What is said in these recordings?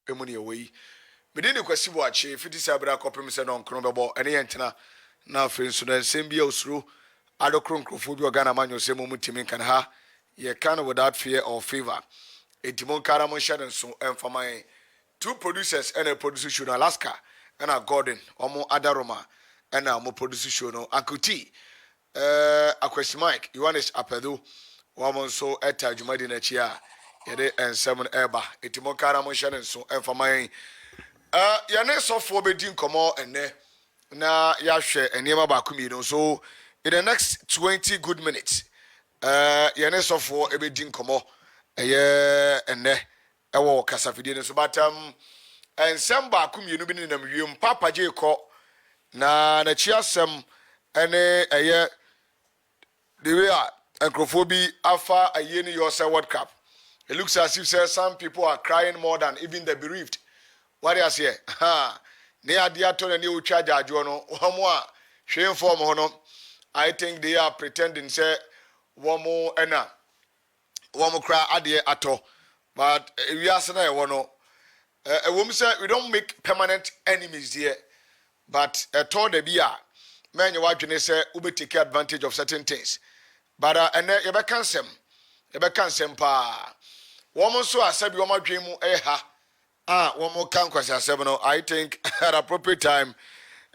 emuni ewe medini kwasi bo ache fiti sabra kopem se no nkro bebo ene yentina na afre nso na sembia osuro adokronkrofo bi ogana manyo se mu mutimi kan ha ye can without fear or favor etimon karamon shaden so emfaman two producers and a producer show in Alaska and a Gordon omo adaroma and a mo producer show no akuti akwesi Mike Yohanes Apedo woman so eta jumadi na chia yede ensem eba etimo kara mo hye nso emfaman yane sofo bedi nkomo enne na yahwe eniema ba kumi no so in the next 20 good minutes yane sofo ebedi nkomo eye enne ewo kasafidie no so batam ensem ba kumi no bi ne nam wiem papa je ko na chiasem ene eye the way Acrophobia Alpha a year USA World Cup. It looks as if some people are crying more than even the bereaved. What is here? Ha, near the attorney new charge Jono, Homoa, shame for Mono. I think they are pretending, say, one more enna. One more cry at the ato. But we are saying, a woman said, we don't make permanent enemies here. But a told the beer, man, you watch and say, we take advantage of certain things. But and you be cancel pa. Woman so asabi woman dream one more can question 7. I think at appropriate time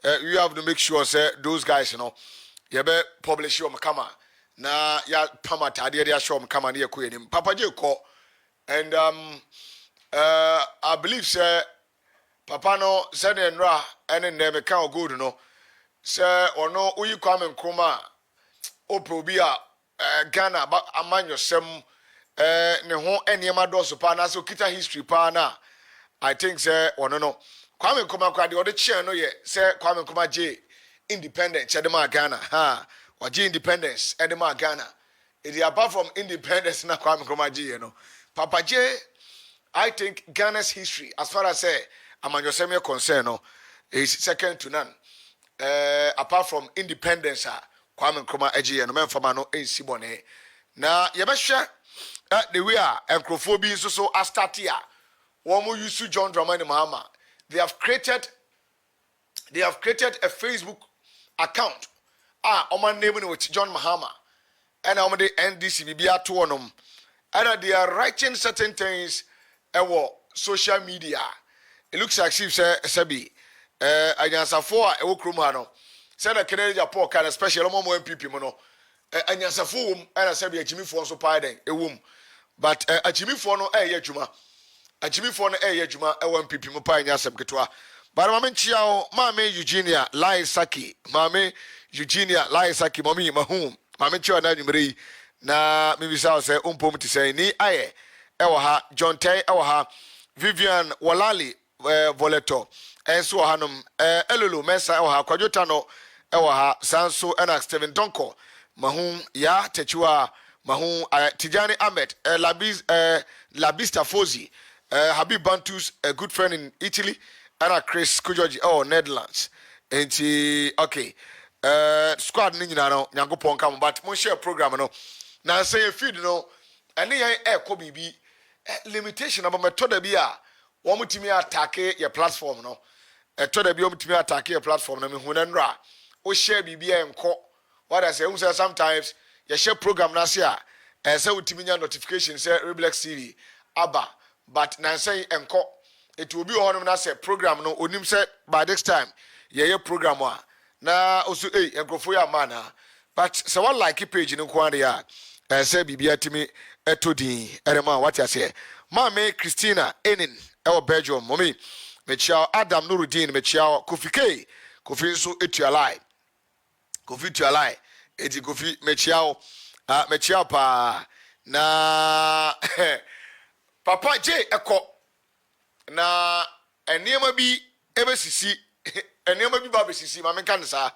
you have to make sure say those guys you be publish your kama na ya pama tade dia show kama na yakɔ anim papa je kɔ and I believe say papa no send enra ene na me kan good no say ono uyi kwame nkroma oprobia Ghana ba amanyo sem ne ho eniema doso pa na so kita history pa na I think say no Kwame Nkrumah kwa de ode che no ye say Kwame Nkrumah je independent chedema Ghana ha waje independence edema Ghana it is apart from independence na Kwame Nkrumah je Papa J I think Ghana's history as far as say amanyo sem ye concern is second to none apart from independence Kwame Nkrumah eje no memfama no ensi bone na yebehwe the way encrophobia so start here one more use John Dramani Mahama they have created a Facebook account oman name with John Mahama and the NDC bibia to onom and they are writing certain things social media it looks like if sabi anyansafo a ewo krom ha no say na Kennedy Japan can especially mo MPP mo no anyansafo wom ana sabi agimifo nso pa den ewom but agimifo no adwuma agimifo no adwuma ewo MPP mo pa anyasem ketwa but mama nchia o mama Eugenia Laisaki mama Eugenia Laisaki mami mahum mama nchia na nwumere na mibisa say ompom ti say ni aye ewo ha John Tay ewo ha Vivian Walali Voleto enso hanom elulu mesa ewo ha kwadwota no ewo ha sanso ena Steven Donko mahum ya techiwa mahum Tijani Ahmed Labista Fozi Habib Bantus a good friend in Italy and Chris Kujoji Netherlands enti okay squad ni nyina no nyankopon kam but mo share program no na say feed no ene yan ko bibi limitation about method bi a wo mutimi attack your platform no etoda bi wo mutimi attack your platform na me hu na nra wo share bibi enko what I say sometimes you share program na say say utimi nya notification say Reblex TV aba but na say enko it will be on na say program no onim say by this time ye program wa na also enkrofo ya mana but say one like page no kwa ya say bibi atimi etodin erema what I say Mama Christina Enin ewo Belgium mommy mechia Adam Nurudin mechia Kofi K Kofi so etualai Kofi tualai eti Kofi mechia pa na Papa J eko na eniema bi ebesisi eniema bi babesisi mama kan sa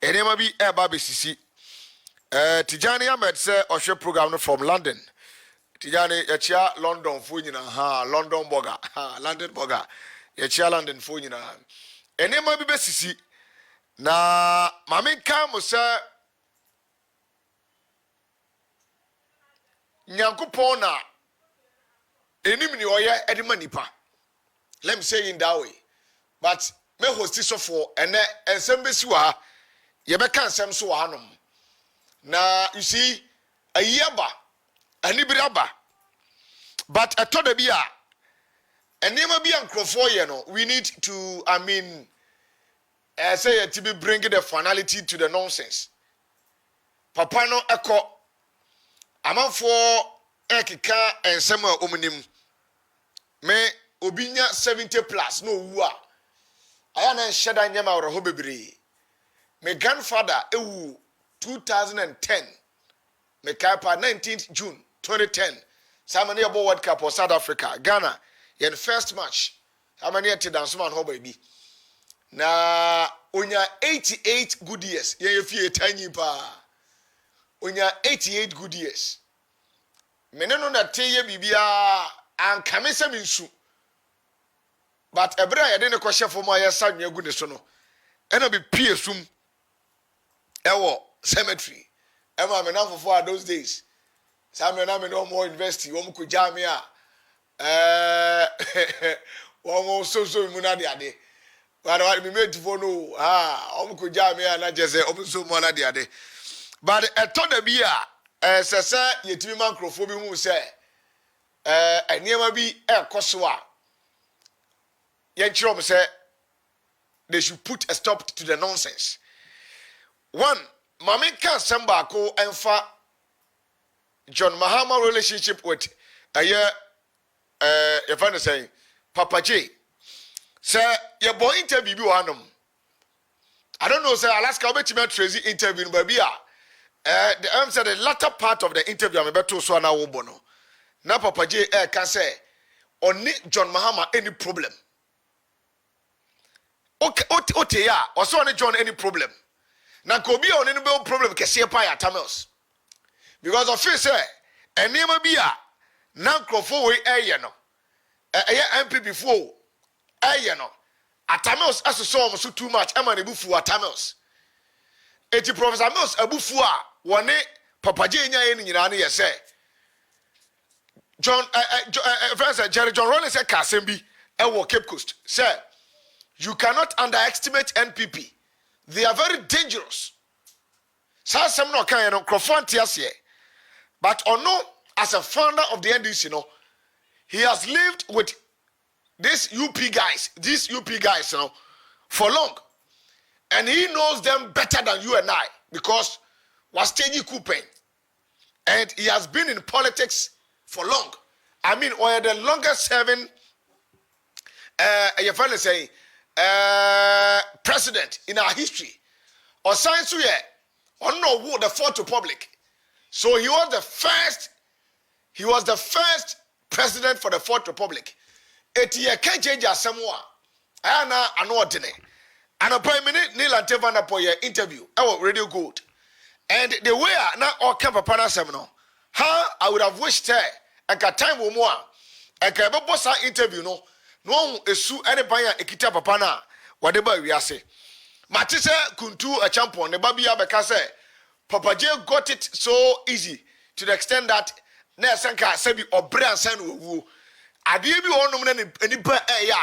eniema bi babesisi Tijani Ahmed say ohwe program no from London Tijani yachia London fo nyina London burger London burger yachia London fo nyina eniema bi besisi na mama kan mo say nyankopon na enim ni oye edema nipa Let me say in that way. But me host so for and some besi wa ye be kan sem so wa hanom. Na you see a year ba anibiri aba. But a toda bia and never be ankrofo ye no. We need to say to be bringing the finality to the nonsense. Papa no eko amanfo ekeka ensem a omunim. Me obinya 70 plus no wu a aya na nheda nyama oroho bebre. My grandfather ewu 2010. Me kapa 19th June 2010. Samani abo World Cup for South Africa. Ghana yen first match. Samani ati dance man ho baby. Na onya 88 good years. Yen fie tanyi pa. Onya 88 good years. Meneno na teye bibia ankame se minsu. But ebra ye de ne kwhye fo ma ye sanwe agu ne so no. Ena be pie sum. Ewo cemetery. Ema me na for those days. Samuel na me no more university. Wo mko jamia. Wo mo so mu na de ade. Wa me mate for no. Wo mko jamia na jese wo so mu na de ade. But eto da bi a sese yetimi mancrophone bi hu se eniema bi ekoso a ye nchiro say they should put a stop to the nonsense. One, Mami can send back and for John Mahama relationship with a year, if I'm saying Papa J. Sir, your boy interview anum. I don't know, sir. Alaska bet you Tracy interview, baby. The answer the latter part of the interview I'm about to so now bono. Now Papa J can say on John Mahama any problem. Okay, yeah, or so on John any problem. Na kobi on any problem kese pa ya Tamils. Because of face and name be a na crofo we no. MP before no. Atamils as so too much am na bufu atamils. Eti Professor Mills abufu a wone Papa J nya ye nyina na ye say John Professor Jerry John Rollins say kasem bi e wo Cape Coast say you cannot underestimate NPP. They are very dangerous. So some no kan no crofant here. But ono as a founder of the NDC he has lived with these UP guys for long. And he knows them better than you and I because was staging couping. And he has been in politics for long. I mean, or the longest serving president in our history. Or science or no who the fourth republic. So he was the first president for the Fourth Republic. Etiye can change asemwa. Ana anodine. And a prime minute Neil and Tevana for your interview. Oh, Radio Gold. And the way now all come upon us how I would have wished her a time or more. A kabosa interview no esu anybody ekita papana whatever we are say. Matisse kuntu a champion the babia because Papa J got it so easy to the extent that Nesanka sabi obra san wu ade bi onum na ni ba ya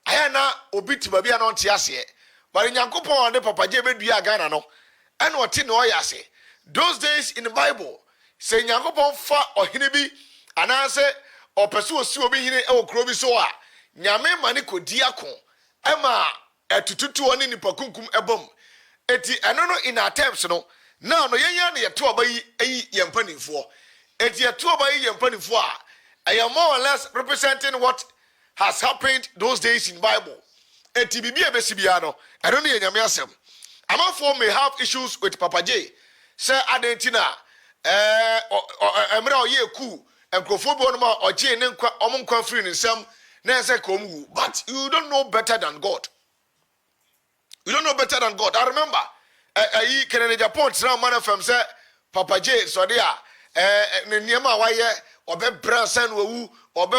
ayana obi tibabia no ntiase but nyankopon de Papa J bedua Ghana no and what no yase those days in the Bible say nyankopon fa ohene bi anase opeso osi obi hine e okro bi so a nyame mane kodi akon ema etututu oni nipa kunkum ebom eti eno no in attempts no now no yenya na yeto abayi eyi yempanifo eti yeto abayi yempanifo a I am more or less representing what has happened those days in Bible. Eti bibi ebesibiano I don't know nyame asem amafo may have issues with Papa J say adentina emre oye ku enkrofo bi onoma oje ne nkwa omonkwa free nsem na say komu but you don't know better than God. You don't know better than God. I remember Kennedy Japan now man from say Papa J so there niema waye obe bransan wu obe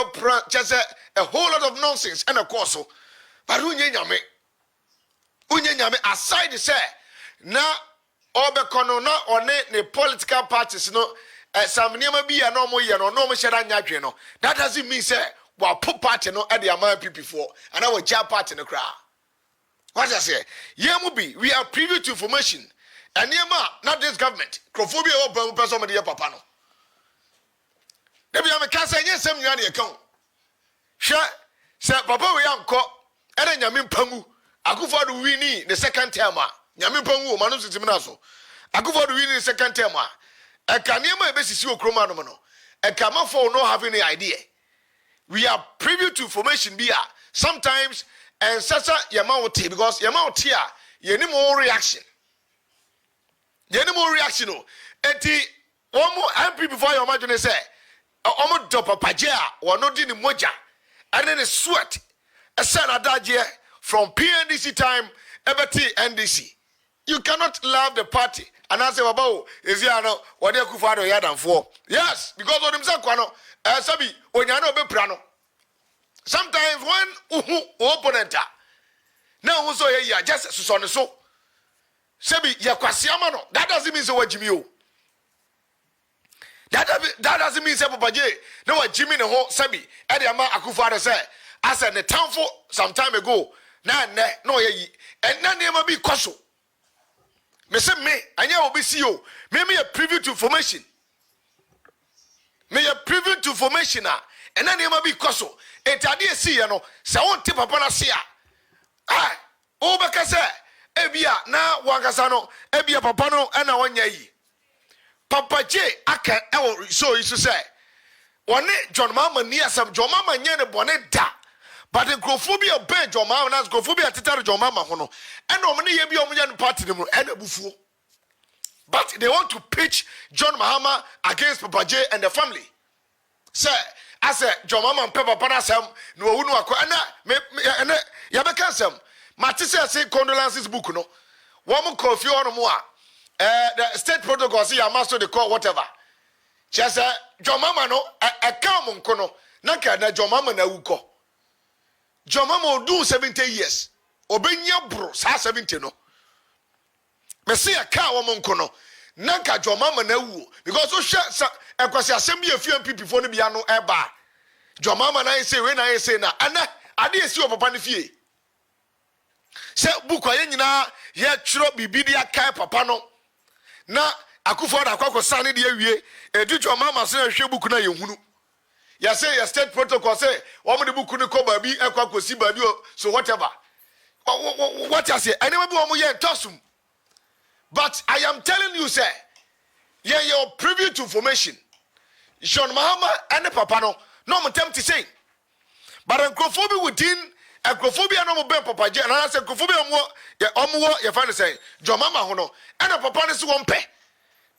just a whole lot of nonsense and of course so but unye nyame aside say na obe kono na one ne political parties no some niema bi ya no mo ye no mo shera nya dwe no that doesn't mean say wa put party no e dey am people for and I will jab party no cry. What I say? Yemubi, we are privy to information. And yema, not this government. Crophobia or person with the papa no. Maybe I'm a cancer, yes, some year account. Sure, sir, papa, we are caught. And then Yamin Pangu. I go for the winning the second term. Yamin Pangu, Manus Siminaso. I go for the winning the second term. I can hear my basis you cromano. I come for no have any idea. We are privy to information beer. Sometimes and sasa yamauti because yamauti ya any more reaction. Any more reaction. Eti one more MP before you imagine say omo dopa pajea or not in moja and then a sweat a son adagye from PNDC time ebeti NDC. You cannot love the party and I say about is ya no what they kufado yadan for. Yes, because of himself kwano sabi onyano be prano. Sometimes when opponent now also yeah just so sebi yakwasiama no that doesn't mean so Jimmy o that doesn't mean say Papa J no Jimmy no ho sebi e dey ama Akufo-Addo say as the town for some time ago na no ye and na name be koso me say me anya obi see o me a privy to information me a privy to information and na name be koso etade see no se won te papa na se o be ka say ebia na wangasa no ebia papa no na wonya yi Papa J aka e so isu say one John Mahama ni asam John Mahama nye ne bone da but the grophobia be John Mahama na grophobia titare John Mahama ho no e no me ye bia omunya no party no e na bufuo but they want to pitch John Mahama against Papa J and the family say as a John Mahama papa na asam no wu no akọ na ya be ka asam Matisse say condolences book no. Woman coffee on more. The state protocol say you must the call whatever. Just John Mama no a come kono. Naka na John Mama na uko. John Mama will do 70 years. Obenya bro sa 70 no. Me say a car woman kono. Naka John Mama na wu because so sha e kwasi assembly a few people for no bia no eba. John Mama na say we na say na ana ade esi opapa ne fie. Se buko ye nyina ye twro bibidi aka papa no na Akufo-Addo akwakọ sane de awie edu John Mahama se hwe buku na ye hunu ya say your state protocol say wo mo de buku ne ko baabi ekwakosi baabi so whatever what I say anyway bi wo mo ye tosum but I am telling you say ye your privy to information John Mahama and papa no mo tem to say but Akufo-Addo within Akrophobia no mo ben Papa J and I say Akrophobia mo ye omo ye find say John Mahama ho no and papa ne se won pe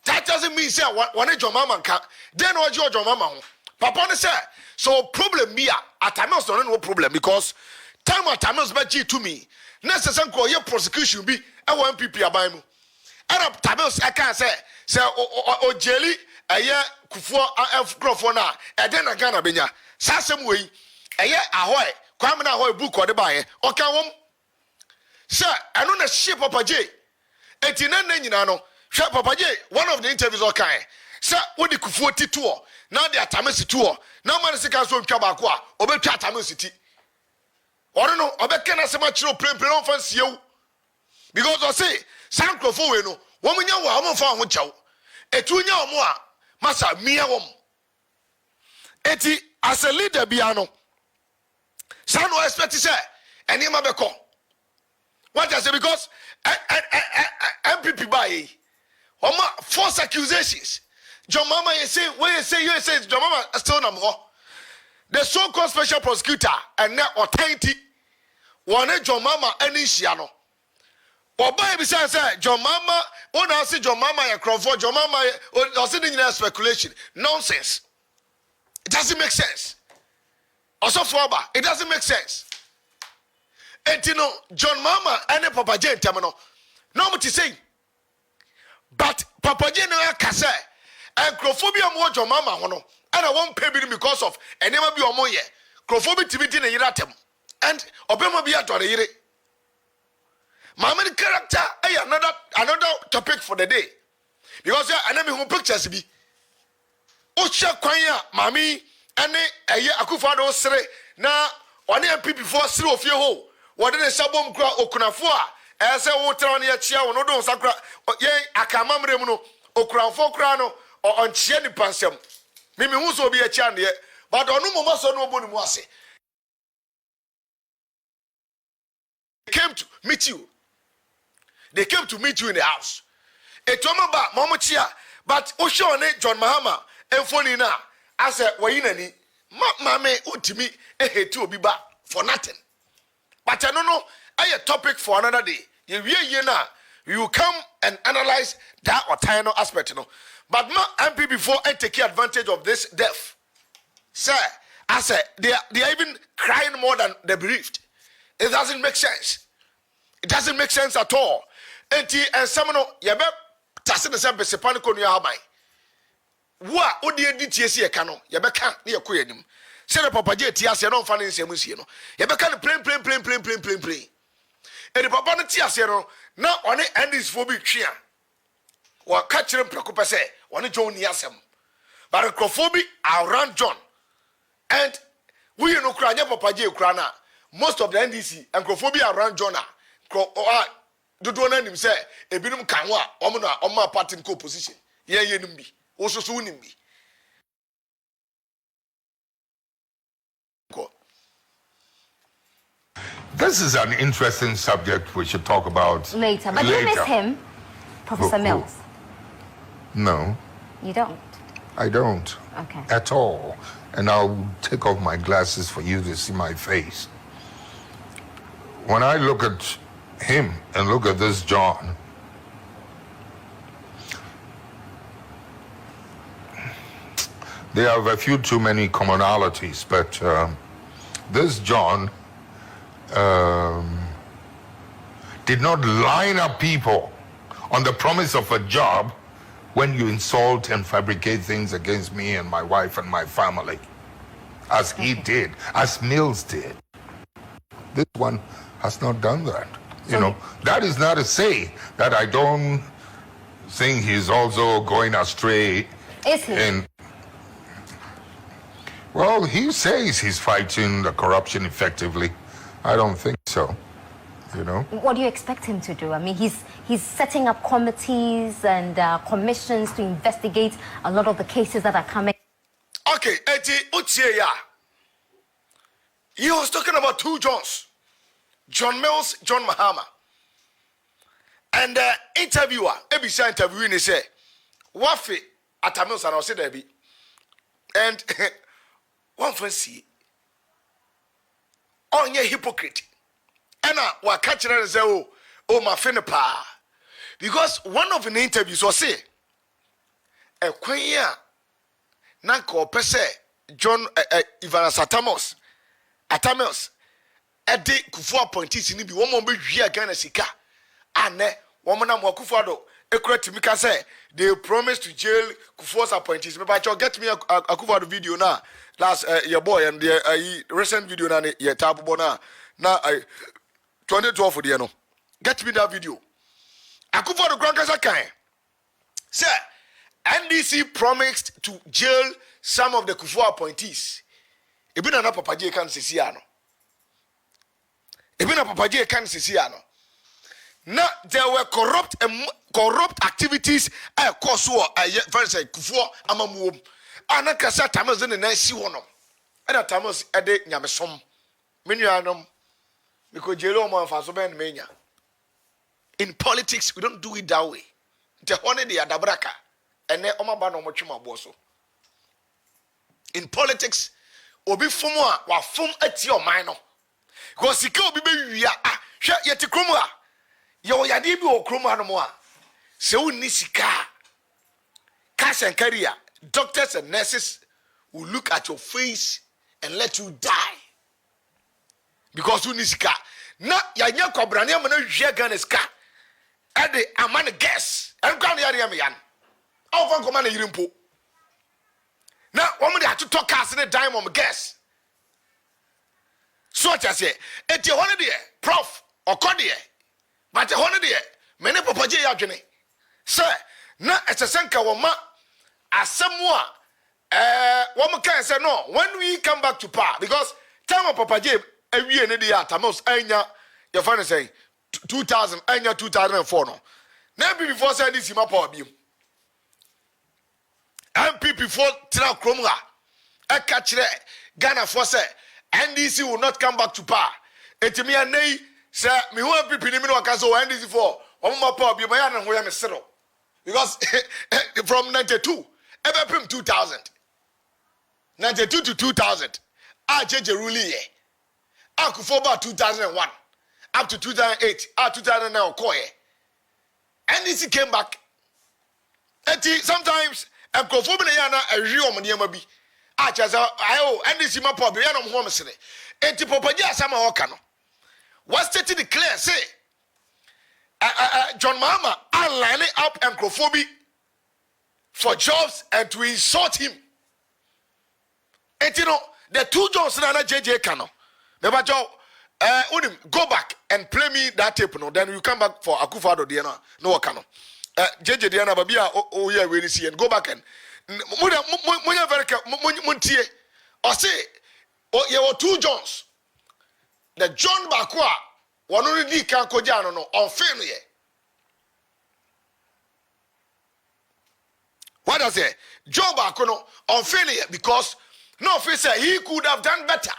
that doesn't mean say one John Mahama kan then what John Mahama ho papa ne say so problem be at times no problem because time at times be G to me necessary ko ye prosecution bi e wan PP aban mu and at times I can say o jeli eye Kufuor Krofo na e den na Ghana benya sasem we eye ahoy Kwame na ho book or the buy o kan wom sir anu na ship Papa J eti na nyina no hwe Papa J one of the interviews o kan sir wo di Kufuor tituo na de atamesi tuo na man se kan so ntwa ba ko a obetwa atamesi ti oro no obeke na se ma kire prempren on fancy ewu because o say san Krofo we no wo munya wo amfa ho kyew etu nya omo a masa mia wom eti as a leader bia no some no expect to say any ma beko what I say because MPP by false accusations John Mahama you say John Mahama still nam ho the so-called special prosecutor and now authority one John Mahama any hia no oba e bi say John Mahama when I say John Mahama ya Krofo John Mahama o say the speculation nonsense it doesn't make sense. Also for it doesn't make sense. And you know, John Mahama and Papa J no what you say. But Papa J no kase and Crophobia mo John Mahama hono. And I won't pay because of and never be omo ye. Crophobia tibiti na yiratem. And obema be ato de yire. Mama the character another topic for the day. Because I never who pictures be. Ocha kwanya mami ene eye Akufo-Addo sere na one MP before sere ofie ho wode ne sabom kura okunafo a ese wo tra ne ya chia wo no do sakura ye akamamre mu no okunafo kura no onchie ni pansem mimi hu so obi ya chia ne but onu mama so no obonu mu ase came to meet you. They came to meet you in the house. Etomaba mama chia but Oshone John Mahama enfoni na ase wayinani mame utimi eheti obiba for nothing. But I don't know a topic for another day. You na you come and analyze that or tiny aspect no. But ma MP before I take advantage of this death. Sir, I said they are even crying more than the bereaved. It doesn't make sense. It doesn't make sense at all. And some no yabe tase ne se besepane ko nua haban. Wo a odi edi tiesi e ka no yabe ka ne yakoy anim. Se ne papa je ti ase no mfa ne nsem sie no. Yabe ka ne plain. E papa no ti ase no na one endis fo bi twe a. Wa ka kire mpeko pese one John ni asem. But Nkrofobi around John. And we no kra nya papa je kra na. Most of the NDC and Nkrofobi around John dodo na nim say ebinum kan ho a omo na omo party ko opposition ye nim bi osusu nim bi This is an interesting subject we should talk about later. But do you miss him, Professor Mills? No. You don't? I don't. Okay. At all. And I'll take off my glasses for you to see my face. When I look at him and look at this John, they have a few too many commonalities, but this John did not line up people on the promise of a job when you insult and fabricate things against me and my wife and my family, as he did, as Mills did. This one has not done that. You know, that is not to say that I don't think he's also going astray. Is he? And, well, he says he's fighting the corruption effectively. I don't think so, you know. What do you expect him to do? I mean, he's setting up committees and commissions to investigate a lot of the cases that are coming. Okay, Eti Utieya. He was talking about two Johns. John Mills, John Mahama. And the interviewer, Ebisa interviewing, he said, Wafi at Mills and I said, Debbie. And one fancy, on your hypocrite. And I was catching her and say, oh, my friend, because one of the interviews was say, a queen, Nanko Pese, John Ivan Atamos. Ede Kufuor appointees ni bi wo mo be hwia Ghana sika ane wo mo na mo Akufo-Addo ekura timi ka say they promised to jail Kufuor's appointees. Me ba get me a Akufo-Addo video na last your boy and the recent video na ye tabobo na 2012 de no get me that video. Akufo-Addo Grankasa kan say NDC promised to jail some of the Kufuor appointees. Ebi na papa je kan sisi ano. Even a Papa J can see no. Now there were corrupt activities. I course war. I very say Kufuor amamu. Anakasa Tamas in the night see one. And at Tamas ede nyamesom. Menuanum because Jelo man for so ben mania. In politics, we don't do it that way. The one the adabraka and ne omaba no mochuma boso. In politics, obi fumwa wa fum ati o man no. Because sika obi be wia hwe yete kromo a ye wo yade bi wo kromo anmo a se wonni sika cash and career doctors and nurses will look at your face and let you die because wonni sika na ya nya kobrane am na hwe Ghana sika e de amane guess en kwa na yare am yan awon koma na yirimpo na wo mo de atoto cars ne diamond guess. So I say, it's your holiday, prof, or cordier. But a holiday, many Papa J. Adjene. Sir, na it's a senka woma, as somewhat One can say no. When we come back to power, because time of Papa J, every year in the year, Tamos, Anya, your father saying 2000, Anya 2004. No, never before saying this in my power beam. MP before Tina Kromga, I catch the Ghana for say, NDC will not come back to power. Et me and nay, sir, me who have people in the Caso NDC for, on my power beam, I am where I'm settled. Because from 92, ever 2000. 92 to 2000. I change the rule here. I could for about 2001. Up to 2008. 2009. And this came back. And sometimes I'm conforming a real money. I just and this is my problem. I don't want to say it. And to Papa Sama Okano. What's to declare? Say John Mahama are lining up Ancrophobi for jobs and to insult him. And you know, the two Johnson and JJ Kano. Never go back and play me that tape. No, then you come back for Akufado Diana. No, Kano. JJ Diana Babia, oh, yeah, we see and go back and Munya Verka Muntie. Or say, oh, you were two Johns. The John Bakwa, one only can Kojano on failure. What does it? John Bakono on failure because. No, officer, he could have done better.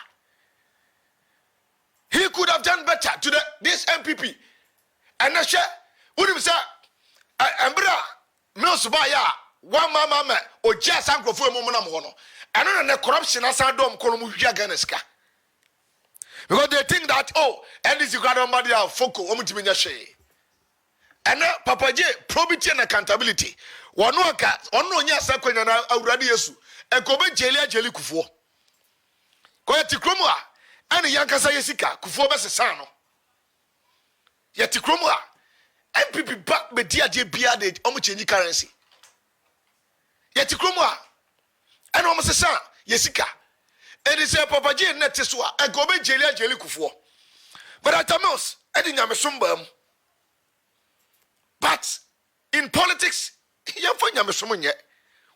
He could have done better to this MPP. And I share, what do you say? Ambra, Milsubaya, one mama, or just Uncle for a moment. I don't know the corruption as I don't call him Jaganeska. Because they think that, oh, and this you got on body of Foko, Omitimin Shea. And now, Papa J, probity and accountability. One no cat, one no yasa, when I already yesu. And go back jelly kufo. Go at Tikromwa and a Yankasa Yesika, Kufo Bassano. Yet Tikromwa, MPP back with DRJ de Omuchini currency. Yet Tikromwa and almost a son, Yesika. And it's a Papa J Netiswa and go back jelly kufo. But at Amos, Eddie Yamasumbam. But in politics, you find Yamasumun yet.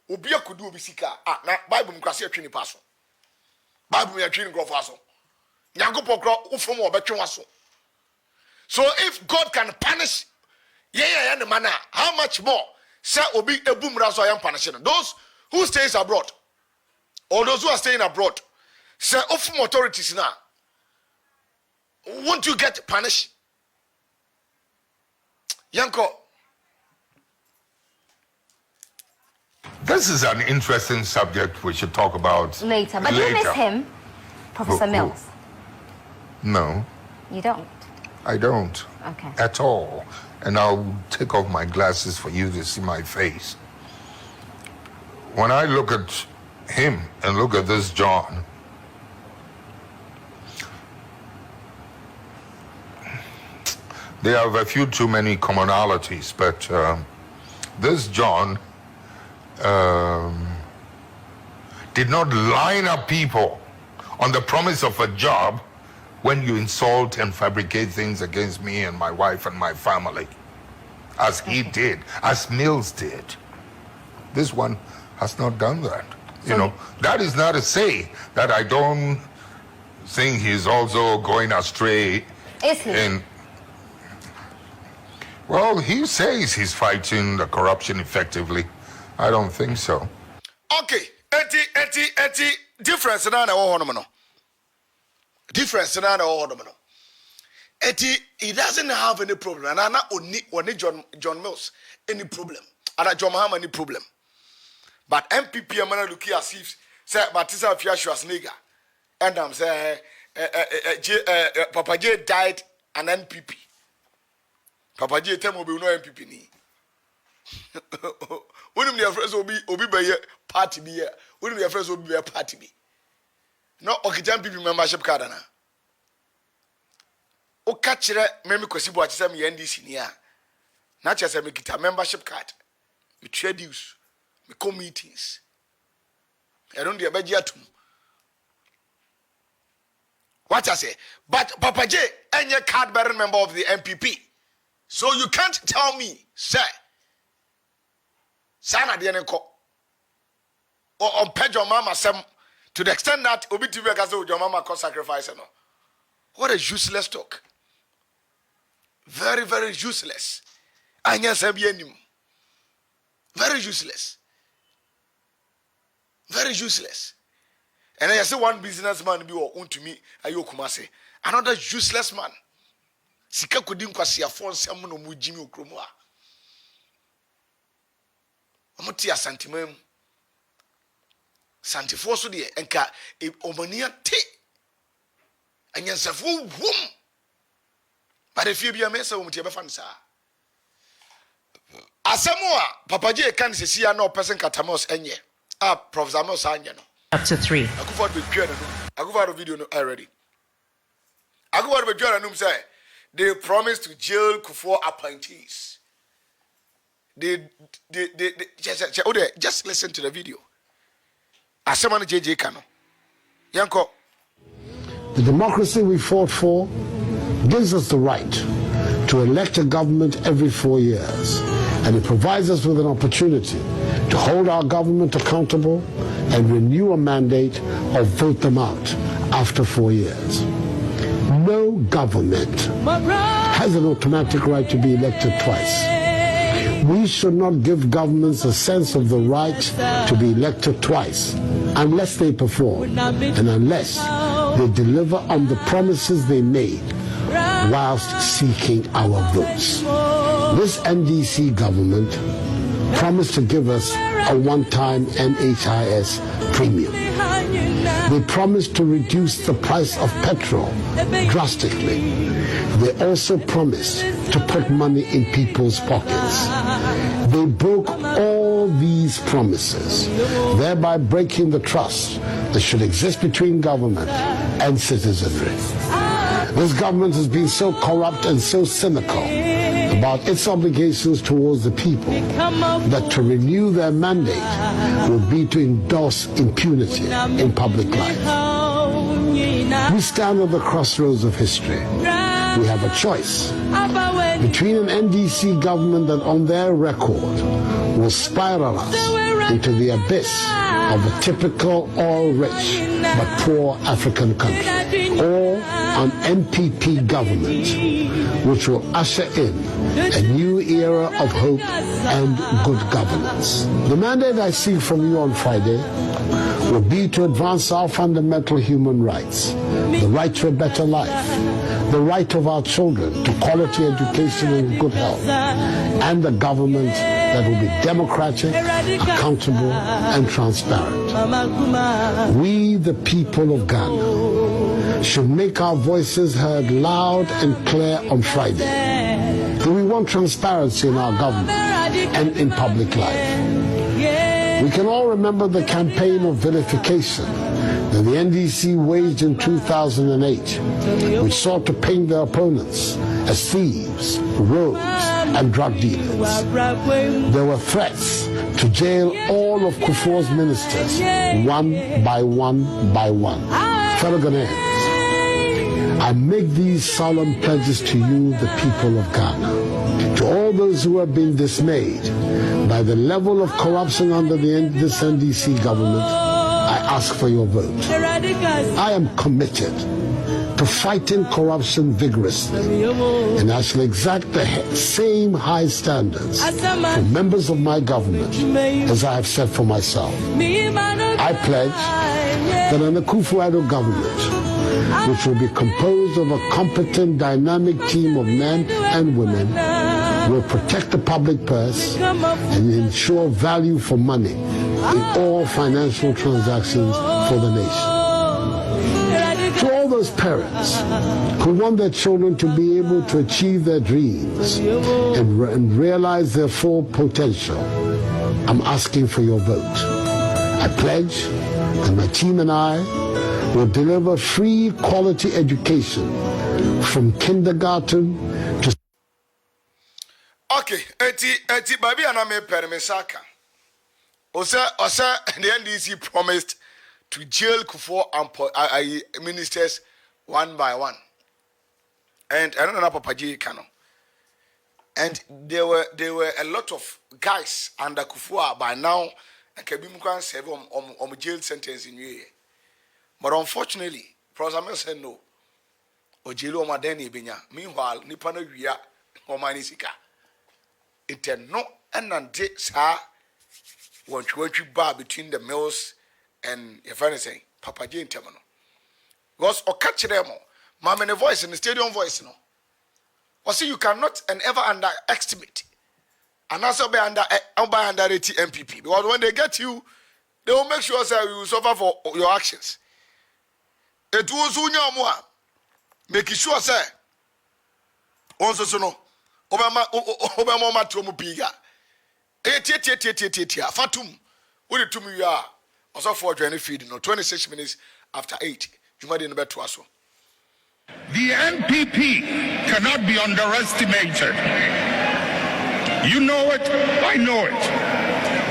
Obia could do bisika. Na Bible mkwasi atwini paso. Bible atwini grofo aso. Nyankopon kro ufom obetwe waso. So if God can punish the man, how much more say obi ebum raso yam punishing those who stays abroad or those who are staying abroad say ufom authorities now won't you get punished? Yanko. This is an interesting subject we should talk about later. But you miss him, Professor Mills? No. You don't? I don't. Okay. At all. And I'll take off my glasses for you to see my face. When I look at him and look at this John, they have a few too many commonalities, but this John did not line up people on the promise of a job when you insult and fabricate things against me and my wife and my family, as he did, as Mills did. This one has not done that. You know, that is not to say that I don't think he's also going astray. Is he? Well, he says he's fighting the corruption effectively. I don't think so. Okay, difference na na wo hono no. Difference na na wo hono no. He doesn't have any problem. And oni John Mills any problem. And John Mahama any problem. But MPP amana look as if say Batisa Fiashu as nigga. And I'm say Papa J died an NPP. Papa J tell me no NPP ni. When your friends will be party be here. When your friends will be a party be. No Okijan people membership card na. O catchere meme kwesi bo atese me NDC ni a. Na chese me kita membership card. Me trade dues, me come meetings. I don't dey abaji atum. What I say? But Papa J any card bearing member of the MPP. So you can't tell me, sir. Sana de enko. on page your mama sem to the extent that obi TV ka say your mama can sacrifice no. What a useless talk. Very, very useless. Anya sabi anim. Very useless. Very useless. And I say one businessman be or to me ayo Kumase. Another useless man. Sika kudim kwasi afon sam no mu jimi okromu a. Omotia santimam. Santifo so de enka omania te. Anyansafo wom. But if you be a mesa omotia be fan sa. Asamoa Papa J kan sesi ya no person katamos enye. Professor Amos anya no. Chapter 3. Akufo be twa no. Akufo video no already. Akufo be twa no say they promised to jail Kufuor appointees. They just listen to the video. Asemani JJ Kano. Yanko. The democracy we fought for gives us the right to elect a government every 4 years, and it provides us with an opportunity to hold our government accountable and renew a mandate or vote them out after 4 years. No government has an automatic right to be elected twice. We should not give governments a sense of the right to be elected twice unless they perform and unless they deliver on the promises they made whilst seeking our votes. This NDC government promised to give us a one-time NHIS premium. They promised to reduce the price of petrol drastically. They also promised to put money in people's pockets. They broke all these promises, thereby breaking the trust that should exist between government and citizenry. This government has been so corrupt and so cynical about its obligations towards the people that to renew their mandate would be to endorse impunity in public life. We stand at the crossroads of history. We have a choice between an NDC government that on their record will spiral us into the abyss of a typical oil-rich but poor African country, or an NPP government which will usher in a new era of hope and good governance. The mandate I seek from you on Friday will be to advance our fundamental human rights, the right to a better life, the right of our children to quality education and good health, and a government that will be democratic, accountable, and transparent. We, the people of Ghana, should make our voices heard loud and clear on Friday. We want transparency in our government and in public life. We can all remember the campaign of vilification that the NDC waged in 2008, which sought to paint their opponents as thieves, rogues, and drug dealers. There were threats to jail all of Kufuor's ministers, one by one by one. Fellow Ghanaians, I make these solemn pledges to you, the people of Ghana. To all those who have been dismayed by the level of corruption under this NDC government, I ask for your vote. I am committed to fighting corruption vigorously, and I shall exact the same high standards for members of my government as I have set for myself. I pledge that an Akufo-Addo government, which will be composed of a competent, dynamic team of men and women, will protect the public purse and ensure value for money in all financial transactions for the nation. To all those parents who want their children to be able to achieve their dreams and realize their full potential, I'm asking for your vote. I pledge that my team and I will deliver free quality education from kindergarten to... Okay, eti baby aname permisaka. Osa the NDC promised to jail Kufuor and ministers one by one. And I don't know Papa J Kano. And there were a lot of guys under Kufuor by now. and can be more serve jail sentence in you. But unfortunately, Professor said no. O jail my Danny Binya. Meanwhile, Nipana Via or Manisika. It no and until sir. When you bar between the mills and if anything, Papa Jane Terminal. Was or catch them, Mamma in a voice in the stadium voice, no. Or see, you cannot and ever underestimate. And also by under MPP. Because when they get you, they will make sure that you will suffer for your actions. It was Unya making sure, sir. Also, so no. Obama Matomu Piga. Fatum. What it to me, you are also for 20 feet, 26 minutes after 8. You might in the bed to us. The NPP cannot be underestimated. You know it, I know it.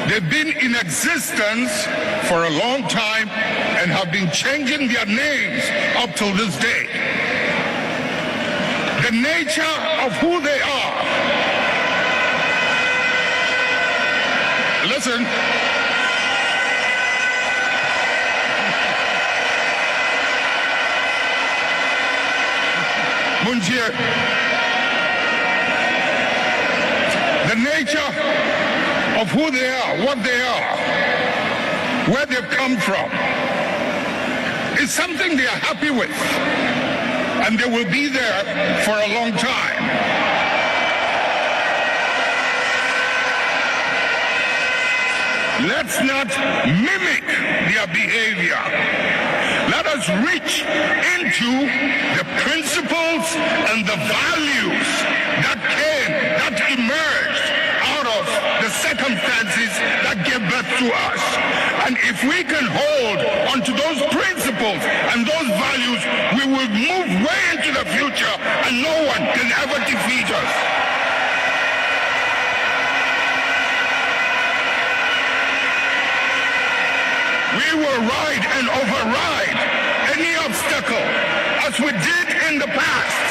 They've been in existence for a long time and have been changing their names up till this day. The nature of who they are. Listen. Munjir. The nature of who they are, what they are, where they've come from, is something they are happy with. And they will be there for a long time. Let's not mimic their behavior. Let us reach into the principles and the values that emerged out of the circumstances that gave birth to us. And if we can hold onto those principles and those values, we will move way into the future and no one can ever defeat us. We will ride and override any obstacle as we did in the past.